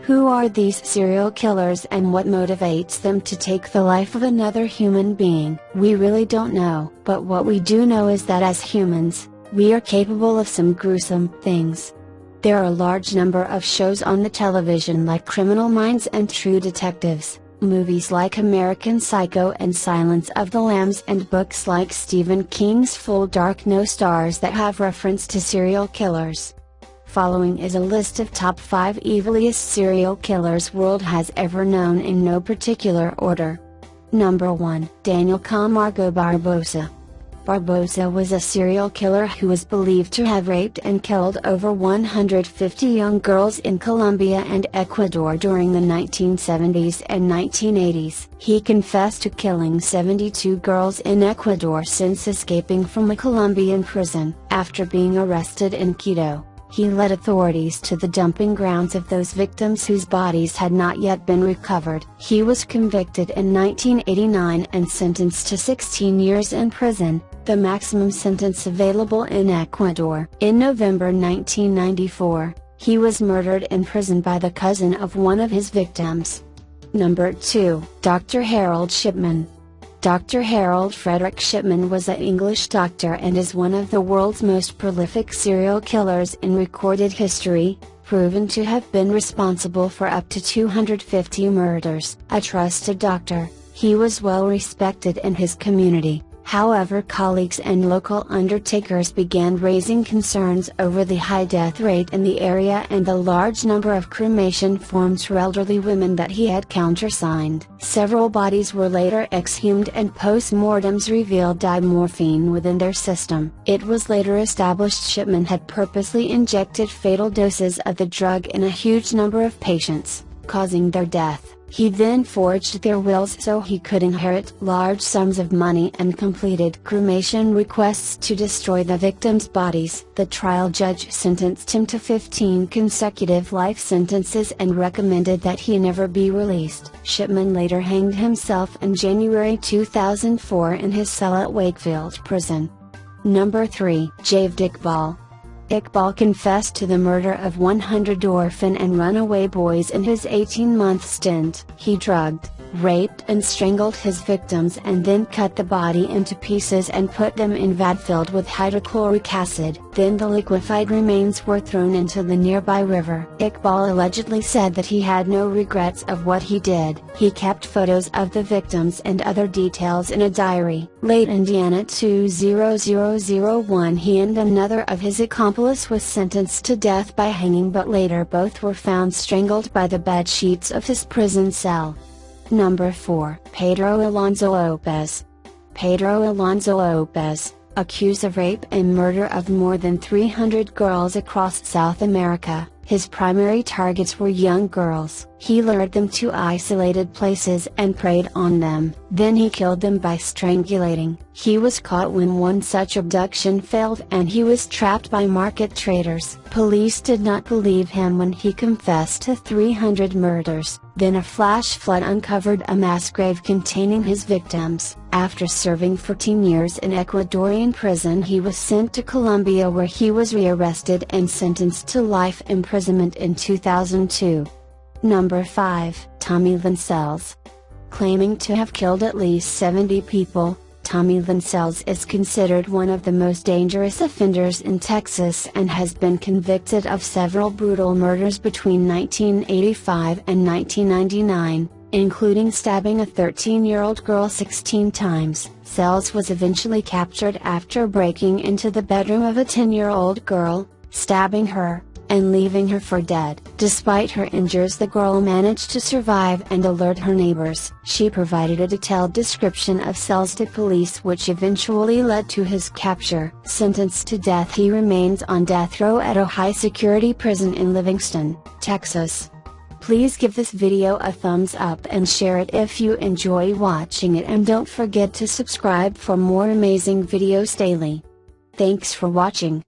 Who are these serial killers and what motivates them to take the life of another human being? We really don't know, but what we do know is that as humans, we are capable of some gruesome things. There are a large number of shows on the television like Criminal Minds and True Detectives, movies like American Psycho and Silence of the Lambs, and books like Stephen King's Full Dark No Stars that have reference to serial killers. Following is a list of top 5 evilest serial killers world has ever known in no particular order. Number 1, Daniel Camargo Barbosa. Barbosa was a serial killer who was believed to have raped and killed over 150 young girls in Colombia and Ecuador during the 1970s and 1980s. He confessed to killing 72 girls in Ecuador since escaping from a Colombian prison. After being arrested in Quito, he led authorities to the dumping grounds of those victims whose bodies had not yet been recovered. He was convicted in 1989 and sentenced to 16 years in prison, the maximum sentence available in Ecuador. In November 1994, he was murdered in prison by the cousin of one of his victims. Number 2, Dr. Harold Shipman. Dr. Harold Frederick Shipman was an English doctor and is one of the world's most prolific serial killers in recorded history, proven to have been responsible for up to 250 murders. A trusted doctor, he was well respected in his community. However, colleagues and local undertakers began raising concerns over the high death rate in the area and the large number of cremation forms for elderly women that he had countersigned. Several bodies were later exhumed and post-mortems revealed dimorphine within their system. It was later established Shipman had purposely injected fatal doses of the drug in a huge number of patients, causing their death. He then forged their wills so he could inherit large sums of money and completed cremation requests to destroy the victims' bodies. The trial judge sentenced him to 15 consecutive life sentences and recommended that he never be released. Shipman later hanged himself in January 2004 in his cell at Wakefield Prison. Number 3, Iqbal. Iqbal confessed to the murder of 100 orphan and runaway boys in his 18-month stint. He drugged, raped and strangled his victims and then cut the body into pieces and put them in vat filled with hydrochloric acid. Then the liquefied remains were thrown into the nearby river. Iqbal allegedly said that he had no regrets of what he did. He kept photos of the victims and other details in a diary. Late Indiana 20001, he and another of his accomplices was sentenced to death by hanging, but later both were found strangled by the bed sheets of his prison cell. Number 4, Pedro Alonso Lopez. Pedro Alonso Lopez, accused of rape and murder of more than 300 girls across South America. His primary targets were young girls. He lured them to isolated places and preyed on them. Then he killed them by strangulating. He was caught when one such abduction failed and he was trapped by market traders. Police did not believe him when he confessed to 300 murders. Then a flash flood uncovered a mass grave containing his victims. After serving 14 years in Ecuadorian prison, he was sent to Colombia where he was rearrested and sentenced to life imprisonment in 2002. Number 5, Tommy Vincells. Claiming to have killed at least 70 people, Tommy Vincells is considered one of the most dangerous offenders in Texas and has been convicted of several brutal murders between 1985 and 1999, including stabbing a 13-year-old girl 16 times. Sells was eventually captured after breaking into the bedroom of a 10-year-old girl, stabbing her, and leaving her for dead. Despite her injuries, the girl managed to survive and alert her neighbors. She provided a detailed description of Sells to police, which eventually led to his capture. Sentenced to death, he remains on death row at a high-security prison in Livingston, Texas. Please give this video a thumbs up and share it if you enjoy watching it, and don't forget to subscribe for more amazing videos daily. Thanks for watching.